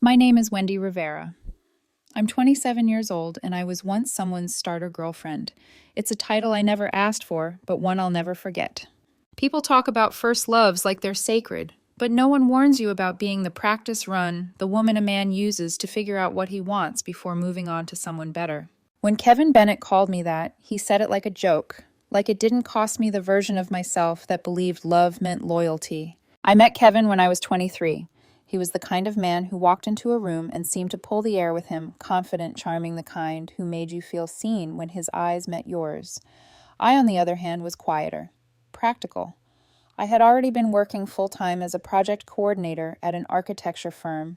My name is Wendy Rivera. I'm 27 years old, and I was once someone's starter girlfriend. It's a title I never asked for, but one I'll never forget. People talk about first loves like they're sacred, but no one warns you about being the practice run the woman a man uses to figure out what he wants before moving on to someone better. When Kevin Bennett called me that, he said it like a joke, like it didn't cost me the version of myself that believed love meant loyalty. I met Kevin when I was 23. He was the kind of man who walked into a room and seemed to pull the air with him, confident, charming, the kind who made you feel seen when his eyes met yours. I, on the other hand, was quieter, practical. I had already been working full-time as a project coordinator at an architecture firm.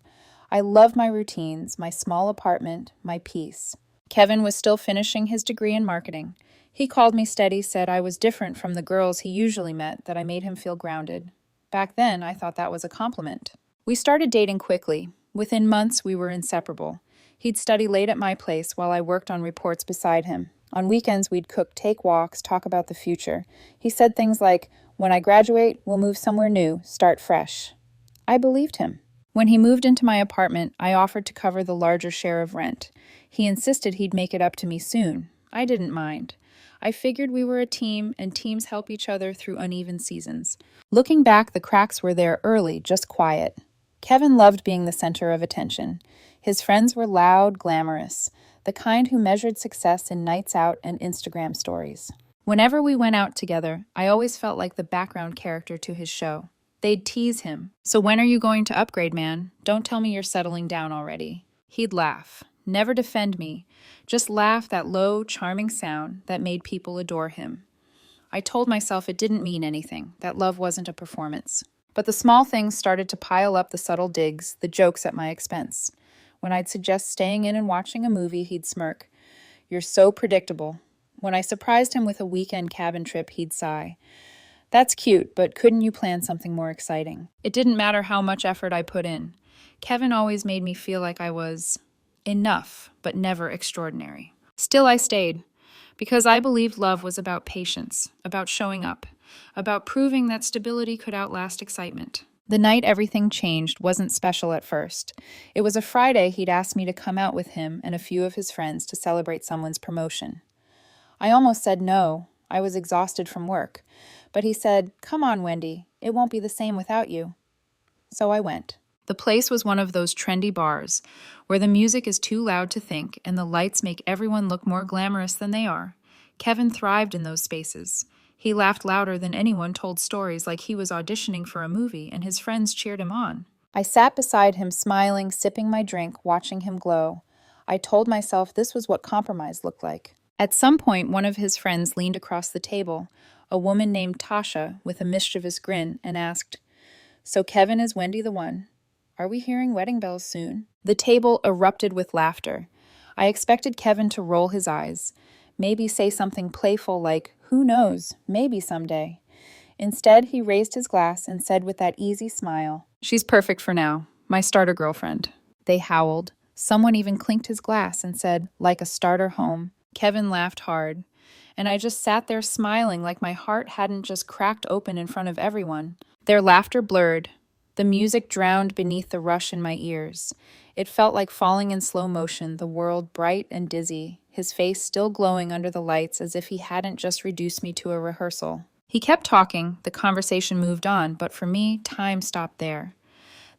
I loved my routines, my small apartment, my peace. Kevin was still finishing his degree in marketing. He called me steady, said I was different from the girls he usually met, that I made him feel grounded. Back then, I thought that was a compliment. We started dating quickly. Within months, we were inseparable. He'd study late at my place while I worked on reports beside him. On weekends, we'd cook, take walks, talk about the future. He said things like, "When I graduate, we'll move somewhere new, start fresh." I believed him. When he moved into my apartment, I offered to cover the larger share of rent. He insisted he'd make it up to me soon. I didn't mind. I figured we were a team, and teams help each other through uneven seasons. Looking back, the cracks were there early, just quiet. Kevin loved being the center of attention. His friends were loud, glamorous, the kind who measured success in nights out and Instagram stories. Whenever we went out together, I always felt like the background character to his show. They'd tease him. "So when are you going to upgrade, man? Don't tell me you're settling down already." He'd laugh, never defend me, just laugh, that low, charming sound that made people adore him. I told myself it didn't mean anything, that love wasn't a performance. But the small things started to pile up, the subtle digs, the jokes at my expense. When I'd suggest staying in and watching a movie, he'd smirk. "You're so predictable." When I surprised him with a weekend cabin trip, he'd sigh. "That's cute, but couldn't you plan something more exciting?" It didn't matter how much effort I put in. Kevin always made me feel like I was enough, but never extraordinary. Still, I stayed, because I believed love was about patience, about showing up, about proving that stability could outlast excitement. The night everything changed wasn't special at first. It was a Friday. He'd asked me to come out with him and a few of his friends to celebrate someone's promotion. I almost said no. I was exhausted from work. But he said, "Come on, Wendy. It won't be the same without you." So I went. The place was one of those trendy bars where the music is too loud to think and the lights make everyone look more glamorous than they are. Kevin thrived in those spaces. He laughed louder than anyone, told stories like he was auditioning for a movie, and his friends cheered him on. I sat beside him, smiling, sipping my drink, watching him glow. I told myself this was what compromise looked like. At some point, one of his friends leaned across the table, a woman named Tasha, with a mischievous grin, and asked, "So Kevin, is Wendy the one? Are we hearing wedding bells soon?" The table erupted with laughter. I expected Kevin to roll his eyes, maybe say something playful like, "Who knows, maybe someday." Instead, he raised his glass and said with that easy smile, "She's perfect for now, my starter girlfriend." They howled. Someone even clinked his glass and said, "Like a starter home." Kevin laughed hard, and I just sat there smiling like my heart hadn't just cracked open in front of everyone. Their laughter blurred. The music drowned beneath the rush in my ears. It felt like falling in slow motion, the world bright and dizzy, his face still glowing under the lights as if he hadn't just reduced me to a rehearsal. He kept talking, the conversation moved on, but for me, time stopped there.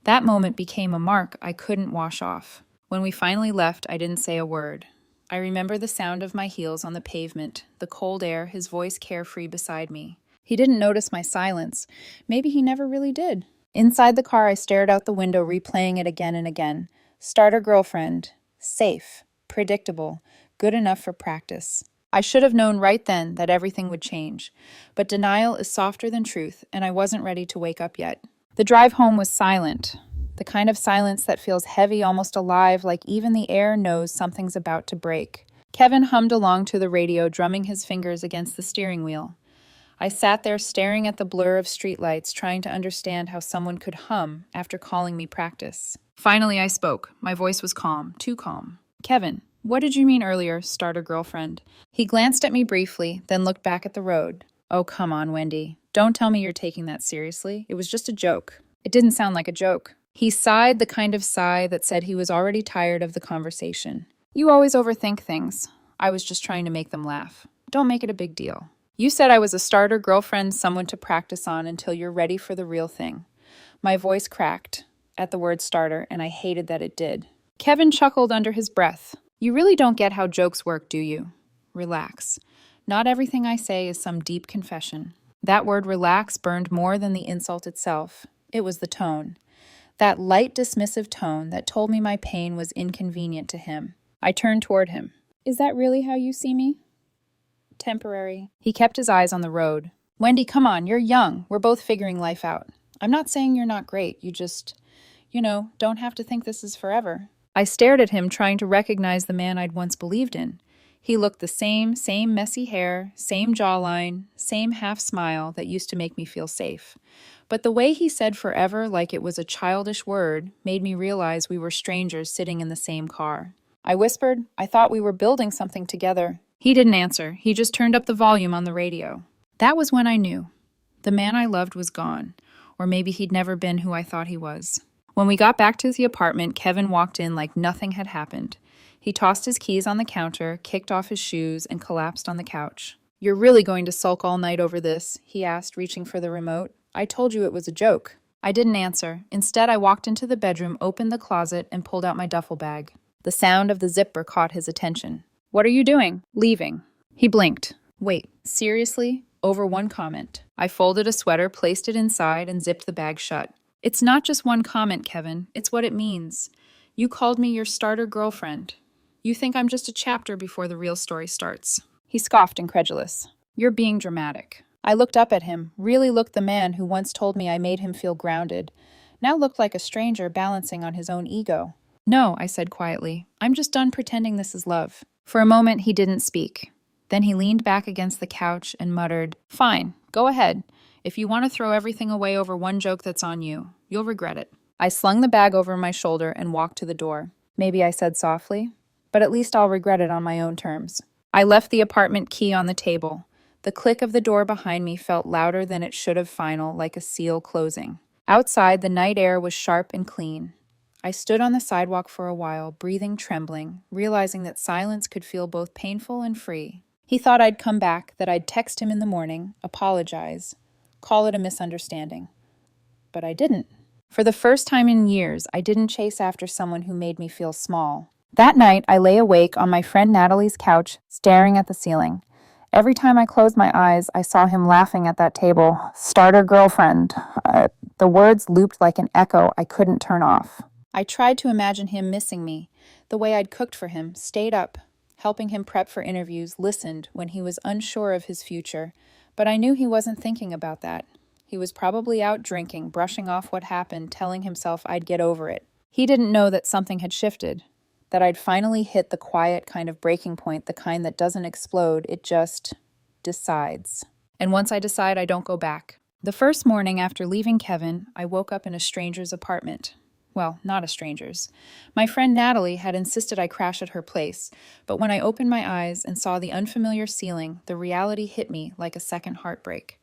That moment became a mark I couldn't wash off. When we finally left, I didn't say a word. I remember the sound of my heels on the pavement, the cold air, his voice carefree beside me. He didn't notice my silence. Maybe he never really did. Inside the car, I stared out the window, replaying it again and again. Starter girlfriend. Safe. Predictable. Good enough for practice. I should have known right then that everything would change. But denial is softer than truth, and I wasn't ready to wake up yet. The drive home was silent. The kind of silence that feels heavy, almost alive, like even the air knows something's about to break. Kevin hummed along to the radio, drumming his fingers against the steering wheel. I sat there staring at the blur of streetlights, trying to understand how someone could hum after calling me practice. Finally, I spoke. My voice was calm, too calm. "Kevin, what did you mean earlier, starter girlfriend?" He glanced at me briefly, then looked back at the road. "Oh, come on, Wendy. Don't tell me you're taking that seriously. It was just a joke." It didn't sound like a joke. He sighed the kind of sigh that said he was already tired of the conversation. You always overthink things. I was just trying to make them laugh. Don't make it a big deal. You said I was a starter girlfriend, someone to practice on until you're ready for the real thing. My voice cracked at the word starter, and I hated that it did. Kevin chuckled under his breath. You really don't get how jokes work, do you? Relax. Not everything I say is some deep confession. That word relax burned more than the insult itself. It was the tone. That light, dismissive tone that told me my pain was inconvenient to him. I turned toward him. Is that really how you see me? Temporary. He kept his eyes on the road. Wendy, come on, you're young. We're both figuring life out. I'm not saying you're not great. You just, don't have to think this is forever. I stared at him, trying to recognize the man I'd once believed in. He looked the same messy hair, same jawline, same half smile that used to make me feel safe. But the way he said forever like it was a childish word made me realize we were strangers sitting in the same car. I whispered, I thought we were building something together. He didn't answer. He just turned up the volume on the radio. That was when I knew. The man I loved was gone. Or maybe he'd never been who I thought he was. When we got back to the apartment, Kevin walked in like nothing had happened. He tossed his keys on the counter, kicked off his shoes, and collapsed on the couch. You're really going to sulk all night over this? He asked, reaching for the remote. I told you it was a joke. I didn't answer. Instead, I walked into the bedroom, opened the closet, and pulled out my duffel bag. The sound of the zipper caught his attention. What are you doing? Leaving. He blinked. Wait, seriously? Over one comment. I folded a sweater, placed it inside, and zipped the bag shut. It's not just one comment, Kevin. It's what it means. You called me your starter girlfriend. You think I'm just a chapter before the real story starts. He scoffed, incredulous. You're being dramatic. I looked up at him, really looked the man who once told me I made him feel grounded, now looked like a stranger balancing on his own ego. No, I said quietly. I'm just done pretending this is love. For a moment, he didn't speak. Then he leaned back against the couch and muttered, Fine, go ahead. If you want to throw everything away over one joke that's on you, you'll regret it. I slung the bag over my shoulder and walked to the door. Maybe I said softly, but at least I'll regret it on my own terms. I left the apartment key on the table. The click of the door behind me felt louder than it should have, final, like a seal closing. Outside, the night air was sharp and clean. I stood on the sidewalk for a while, breathing, trembling, realizing that silence could feel both painful and free. He thought I'd come back, that I'd text him in the morning, apologize, call it a misunderstanding. But I didn't. For the first time in years, I didn't chase after someone who made me feel small. That night, I lay awake on my friend Natalie's couch, staring at the ceiling. Every time I closed my eyes, I saw him laughing at that table. Starter girlfriend. The words looped like an echo I couldn't turn off. I tried to imagine him missing me, the way I'd cooked for him, stayed up, helping him prep for interviews, listened when he was unsure of his future. But I knew he wasn't thinking about that. He was probably out drinking, brushing off what happened, telling himself I'd get over it. He didn't know that something had shifted, that I'd finally hit the quiet kind of breaking point, the kind that doesn't explode, it just decides. And once I decide, I don't go back. The first morning after leaving Kevin, I woke up in a stranger's apartment. Well, not a stranger's. My friend Natalie had insisted I crash at her place, but when I opened my eyes and saw the unfamiliar ceiling, the reality hit me like a second heartbreak.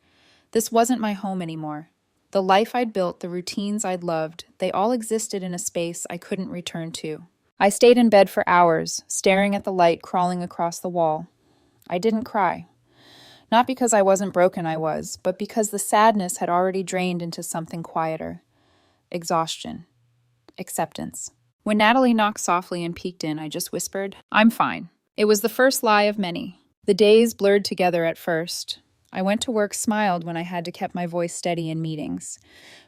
This wasn't my home anymore. The life I'd built, the routines I'd loved, they all existed in a space I couldn't return to. I stayed in bed for hours, staring at the light crawling across the wall. I didn't cry. Not because I wasn't broken, I was, but because the sadness had already drained into something quieter. Exhaustion. Acceptance. When Natalie knocked softly and peeked in, I just whispered, I'm fine. It was the first lie of many. The days blurred together at first. I went to work, smiled when I had to keep my voice steady in meetings.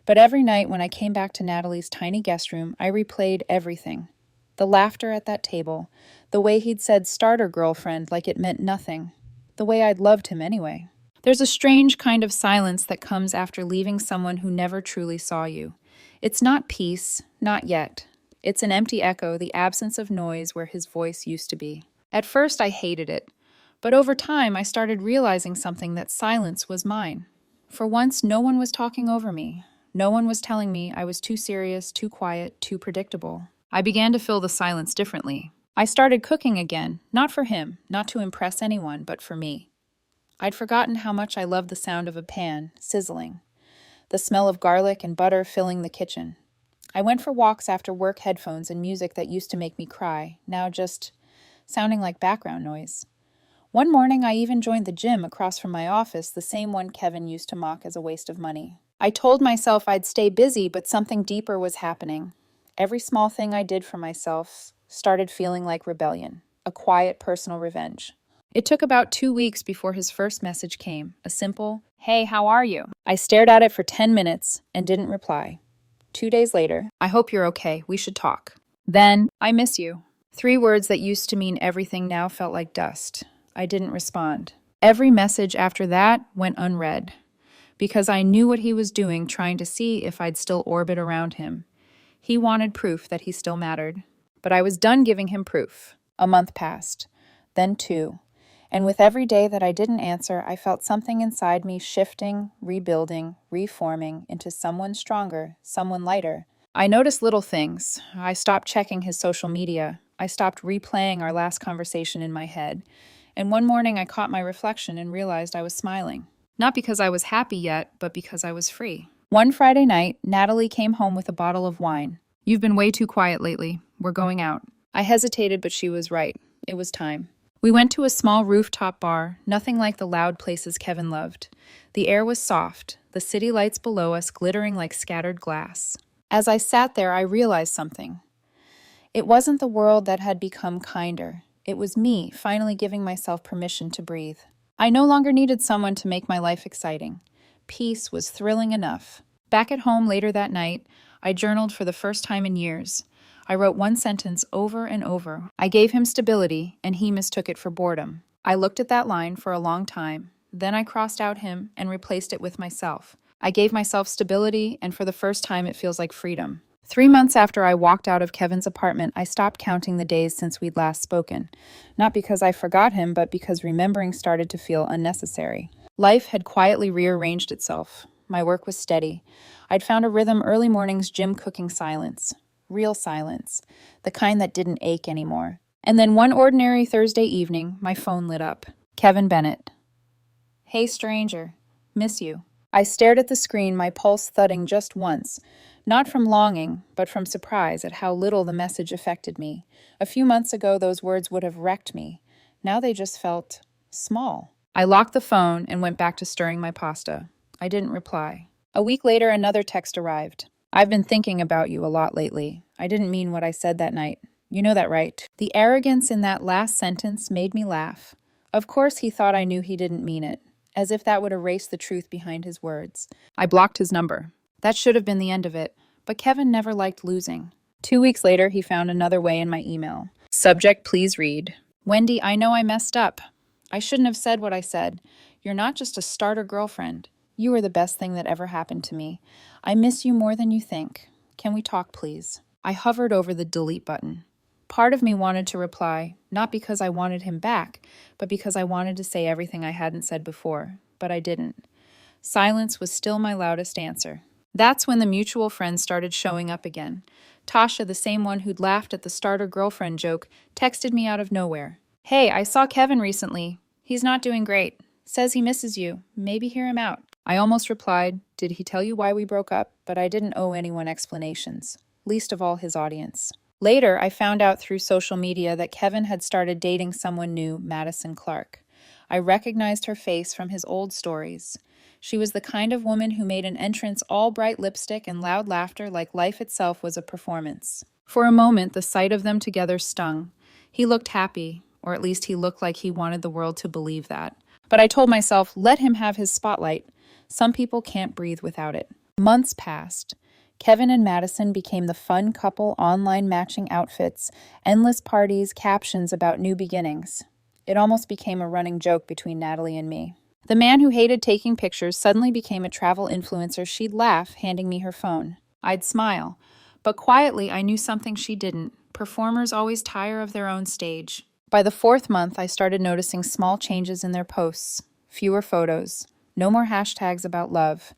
But every night when I came back to Natalie's tiny guest room, I replayed everything. The laughter at that table, the way he'd said starter girlfriend like it meant nothing, the way I'd loved him anyway. There's a strange kind of silence that comes after leaving someone who never truly saw you. It's not peace, not yet. It's an empty echo, the absence of noise where his voice used to be. At first I hated it, but over time I started realizing something, that silence was mine. For once, no one was talking over me. No one was telling me I was too serious, too quiet, too predictable. I began to fill the silence differently. I started cooking again, not for him, not to impress anyone, but for me. I'd forgotten how much I loved the sound of a pan sizzling, the smell of garlic and butter filling the kitchen. I went for walks after work headphones and music that used to make me cry, now just sounding like background noise. One morning, I even joined the gym across from my office, the same one Kevin used to mock as a waste of money. I told myself I'd stay busy, but something deeper was happening. Every small thing I did for myself started feeling like rebellion, a quiet personal revenge. It took about 2 weeks before his first message came, a simple, "Hey, how are you?" I stared at it for 10 minutes and didn't reply. 2 days later, "I hope you're okay. We should talk." Then, "I miss you." 3 words that used to mean everything now felt like dust. I didn't respond. Every message after that went unread, because I knew what he was doing, trying to see if I'd still orbit around him. He wanted proof that he still mattered. But I was done giving him proof. A month passed, then 2. And with every day that I didn't answer, I felt something inside me shifting, rebuilding, reforming into someone stronger, someone lighter. I noticed little things. I stopped checking his social media. I stopped replaying our last conversation in my head. And one morning I caught my reflection and realized I was smiling. Not because I was happy yet, but because I was free. One Friday night, Natalie came home with a bottle of wine. "You've been way too quiet lately. We're going out." I hesitated, but she was right. It was time. We went to a small rooftop bar, nothing like the loud places Kevin loved. The air was soft, the city lights below us glittering like scattered glass. As I sat there, I realized something. It wasn't the world that had become kinder. It was me finally giving myself permission to breathe. I no longer needed someone to make my life exciting. Peace was thrilling enough. Back at home later that night, I journaled for the first time in years. I wrote one sentence over and over. I gave him stability, and he mistook it for boredom. I looked at that line for a long time. Then I crossed out him and replaced it with myself. I gave myself stability, and for the first time it feels like freedom. 3 months after I walked out of Kevin's apartment, I stopped counting the days since we'd last spoken. Not because I forgot him, but because remembering started to feel unnecessary. Life had quietly rearranged itself. My work was steady. I'd found a rhythm: early mornings, gym, cooking, silence. Real silence. The kind that didn't ache anymore. And then one ordinary Thursday evening, my phone lit up. Kevin Bennett. "Hey stranger, miss you." I stared at the screen, my pulse thudding just once. Not from longing, but from surprise at how little the message affected me. A few months ago, those words would have wrecked me. Now they just felt small. I locked the phone and went back to stirring my pasta. I didn't reply. A week later, another text arrived. "I've been thinking about you a lot lately. I didn't mean what I said that night. You know that, right?" The arrogance in that last sentence made me laugh. Of course he thought I knew he didn't mean it, as if that would erase the truth behind his words. I blocked his number. That should have been the end of it, but Kevin never liked losing. 2 weeks later, he found another way in my email. Subject, please read. "Wendy, I know I messed up. I shouldn't have said what I said. You're not just a starter girlfriend. You are the best thing that ever happened to me. I miss you more than you think. Can we talk, please?" I hovered over the delete button. Part of me wanted to reply, not because I wanted him back, but because I wanted to say everything I hadn't said before, but I didn't. Silence was still my loudest answer. That's when the mutual friends started showing up again. Tasha, the same one who'd laughed at the starter girlfriend joke, texted me out of nowhere. "Hey, I saw Kevin recently. He's not doing great. Says he misses you. Maybe hear him out." I almost replied, "Did he tell you why we broke up?" But I didn't owe anyone explanations, least of all his audience. Later, I found out through social media that Kevin had started dating someone new, Madison Clark. I recognized her face from his old stories. She was the kind of woman who made an entrance all bright lipstick and loud laughter like life itself was a performance. For a moment, the sight of them together stung. He looked happy, or at least he looked like he wanted the world to believe that. But I told myself, let him have his spotlight. Some people can't breathe without it. Months passed. Kevin and Madison became the fun couple, online matching outfits, endless parties, captions about new beginnings. It almost became a running joke between Natalie and me. The man who hated taking pictures suddenly became a travel influencer. She'd laugh, handing me her phone. I'd smile. But quietly, I knew something she didn't. Performers always tire of their own stage. By the 4th month, I started noticing small changes in their posts. Fewer photos. No more hashtags about love.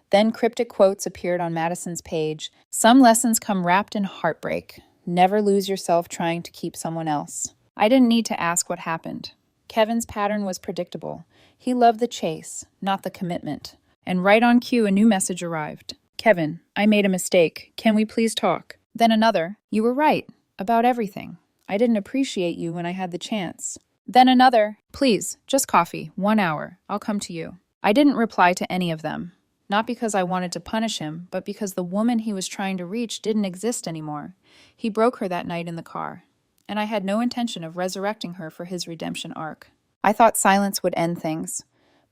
Then cryptic quotes appeared on Madison's page. Some lessons come wrapped in heartbreak. Never lose yourself trying to keep someone else. I didn't need to ask what happened. Kevin's pattern was predictable. He loved the chase, not the commitment. And right on cue, a new message arrived. Kevin, I made a mistake. Can we please talk? Then another, you were right. About everything. I didn't appreciate you when I had the chance. Then another, please, just coffee, 1 hour. I'll come to you. I didn't reply to any of them. Not because I wanted to punish him, but because the woman he was trying to reach didn't exist anymore. He broke her that night in the car, and I had no intention of resurrecting her for his redemption arc. I thought silence would end things,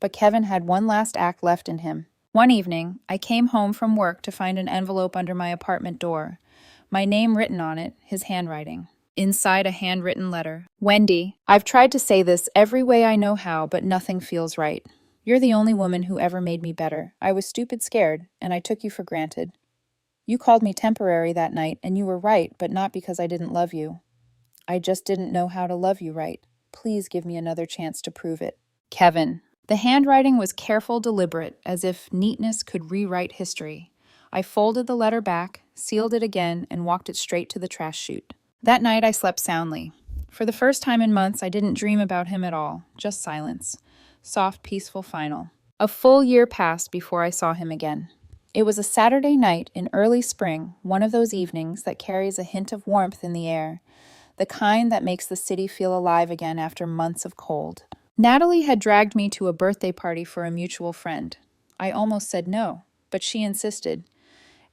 but Kevin had one last act left in him. One evening, I came home from work to find an envelope under my apartment door. My name written on it, his handwriting. Inside a handwritten letter. Wendy, I've tried to say this every way I know how, but nothing feels right. You're the only woman who ever made me better. I was stupid scared, and I took you for granted. You called me temporary that night, and you were right, but not because I didn't love you. I just didn't know how to love you right. Please give me another chance to prove it. Kevin. The handwriting was careful, deliberate, as if neatness could rewrite history. I folded the letter back, sealed it again, and walked it straight to the trash chute. That night I slept soundly. For the first time in months, I didn't dream about him at all, just silence. Soft, peaceful final. A full year passed before I saw him again. It was a Saturday night in early spring, one of those evenings that carries a hint of warmth in the air, the kind that makes the city feel alive again after months of cold. Natalie had dragged me to a birthday party for a mutual friend. I almost said no, but she insisted.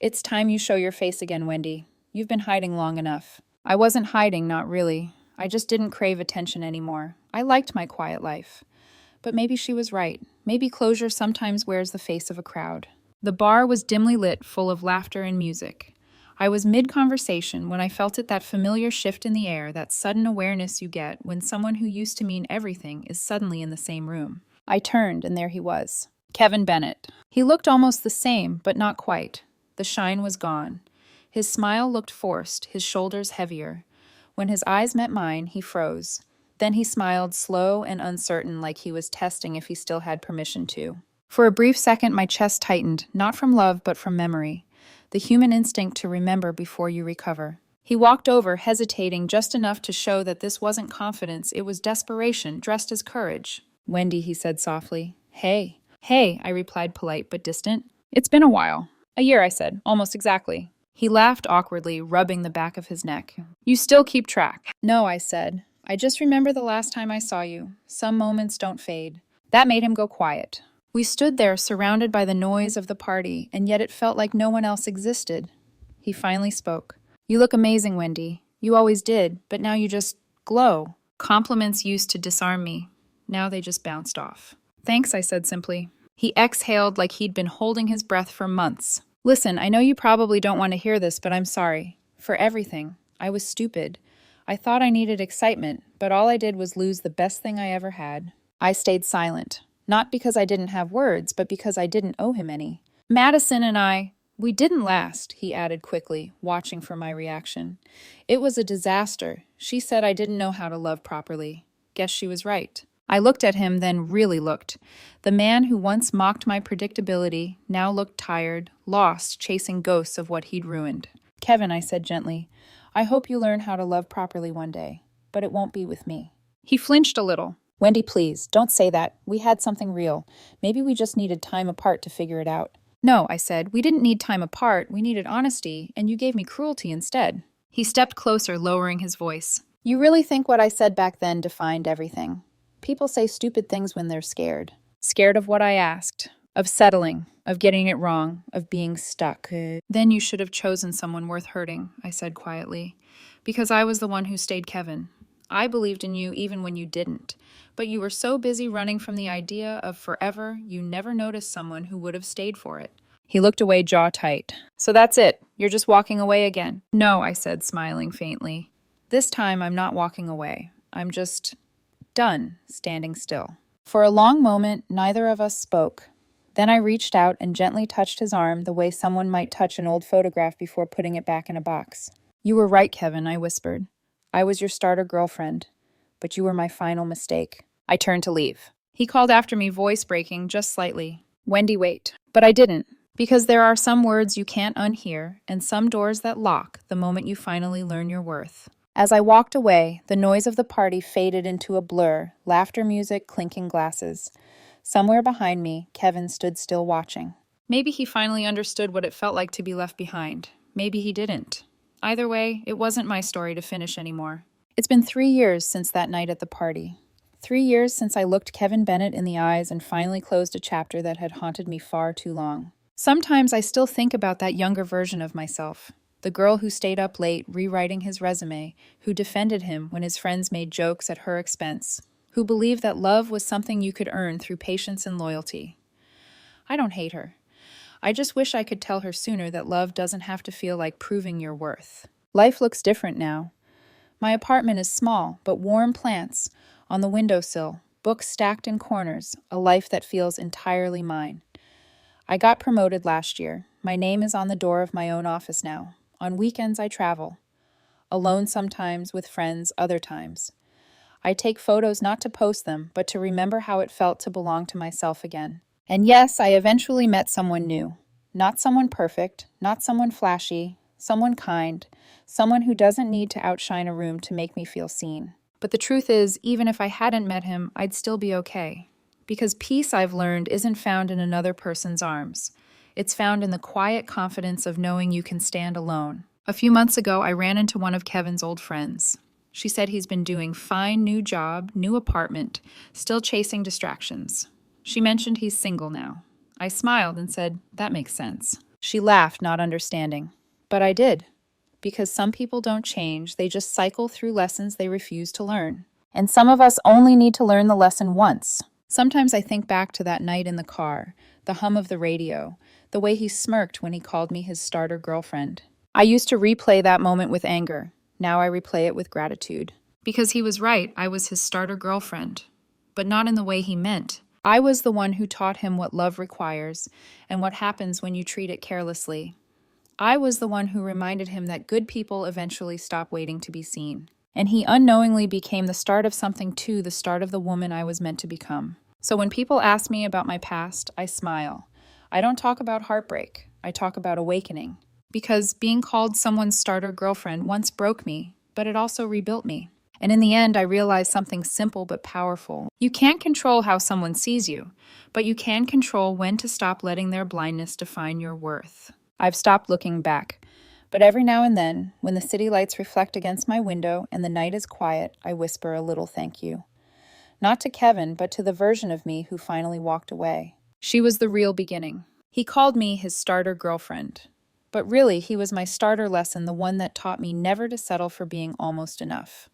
It's time you show your face again, Wendy. You've been hiding long enough. I wasn't hiding, not really. I just didn't crave attention anymore. I liked my quiet life. But maybe she was right. Maybe closure sometimes wears the face of a crowd. The bar was dimly lit, full of laughter and music. I was mid-conversation when I felt that familiar shift in the air, that sudden awareness you get when someone who used to mean everything is suddenly in the same room. I turned, and there he was. Kevin Bennett. He looked almost the same, but not quite. The shine was gone. His smile looked forced, his shoulders heavier. When his eyes met mine, he froze. Then he smiled, slow and uncertain, like he was testing if he still had permission to. For a brief second, my chest tightened, not from love, but from memory. The human instinct to remember before you recover. He walked over, hesitating just enough to show that this wasn't confidence, it was desperation, dressed as courage. Wendy, he said softly. Hey. Hey, I replied, polite but distant. It's been a while. A year, I said, almost exactly. He laughed awkwardly, rubbing the back of his neck. You still keep track. No, I said. I just remember the last time I saw you. Some moments don't fade. That made him go quiet. We stood there, surrounded by the noise of the party, and yet it felt like no one else existed. He finally spoke. You look amazing, Wendy. You always did, but now you just glow. Compliments used to disarm me. Now they just bounced off. Thanks, I said simply. He exhaled like he'd been holding his breath for months. Listen, I know you probably don't want to hear this, but I'm sorry. For everything. I was stupid. I thought I needed excitement, but all I did was lose the best thing I ever had. I stayed silent. Not because I didn't have words, but because I didn't owe him any. Madison and we didn't last, he added quickly, watching for my reaction. It was a disaster. She said I didn't know how to love properly. Guess she was right. I looked at him, then really looked. The man who once mocked my predictability now looked tired, lost, chasing ghosts of what he'd ruined. Kevin, I said gently, I hope you learn how to love properly one day, but it won't be with me. He flinched a little. Wendy, please, don't say that. We had something real. Maybe we just needed time apart to figure it out. No, I said, we didn't need time apart. We needed honesty, and you gave me cruelty instead. He stepped closer, lowering his voice. You really think what I said back then defined everything? People say stupid things when they're scared. Scared of what I asked, of settling, of getting it wrong, of being stuck. Then you should have chosen someone worth hurting, I said quietly, because I was the one who stayed Kevin. I believed in you even when you didn't, but you were so busy running from the idea of forever, you never noticed someone who would have stayed for it. He looked away, jaw tight. So that's it. You're just walking away again. No, I said, smiling faintly. This time I'm not walking away. I'm just done standing still. For a long moment, neither of us spoke. Then I reached out and gently touched his arm the way someone might touch an old photograph before putting it back in a box. You were right, Kevin, I whispered. I was your starter girlfriend, but you were my final mistake. I turned to leave. He called after me, voice breaking just slightly. Wendy, wait. But I didn't, because there are some words you can't unhear and some doors that lock the moment you finally learn your worth. As I walked away, the noise of the party faded into a blur, laughter music, clinking glasses. Somewhere behind me, Kevin stood still watching. Maybe he finally understood what it felt like to be left behind. Maybe he didn't. Either way, it wasn't my story to finish anymore. It's been 3 years since that night at the party. 3 years since I looked Kevin Bennett in the eyes and finally closed a chapter that had haunted me far too long. Sometimes I still think about that younger version of myself. The girl who stayed up late rewriting his resume, who defended him when his friends made jokes at her expense, who believed that love was something you could earn through patience and loyalty. I don't hate her. I just wish I could tell her sooner that love doesn't have to feel like proving your worth. Life looks different now. My apartment is small, but warm plants on the windowsill, books stacked in corners, a life that feels entirely mine. I got promoted last year. My name is on the door of my own office now. On weekends I travel. Alone sometimes, with friends other times. I take photos not to post them, but to remember how it felt to belong to myself again. And yes, I eventually met someone new. Not someone perfect, not someone flashy, someone kind, someone who doesn't need to outshine a room to make me feel seen. But the truth is, even if I hadn't met him, I'd still be okay. Because peace, I've learned, isn't found in another person's arms. It's found in the quiet confidence of knowing you can stand alone. A few months ago, I ran into one of Kevin's old friends. She said he's been doing fine, new job, new apartment, still chasing distractions. She mentioned he's single now. I smiled and said, that makes sense. She laughed, not understanding. But I did. Because some people don't change, they just cycle through lessons they refuse to learn. And some of us only need to learn the lesson once. Sometimes I think back to that night in the car, the hum of the radio, the way he smirked when he called me his starter girlfriend. I used to replay that moment with anger. Now I replay it with gratitude. Because he was right, I was his starter girlfriend. But not in the way he meant. I was the one who taught him what love requires and what happens when you treat it carelessly. I was the one who reminded him that good people eventually stop waiting to be seen. And he unknowingly became the start of something too, the start of the woman I was meant to become. So when people ask me about my past, I smile. I don't talk about heartbreak. I talk about awakening. Because being called someone's starter girlfriend once broke me, but it also rebuilt me. And in the end, I realized something simple but powerful. You can't control how someone sees you, but you can control when to stop letting their blindness define your worth. I've stopped looking back, but every now and then, when the city lights reflect against my window and the night is quiet, I whisper a little thank you. Not to Kevin, but to the version of me who finally walked away. She was the real beginning. He called me his starter girlfriend. But really, he was my starter lesson, the one that taught me never to settle for being almost enough.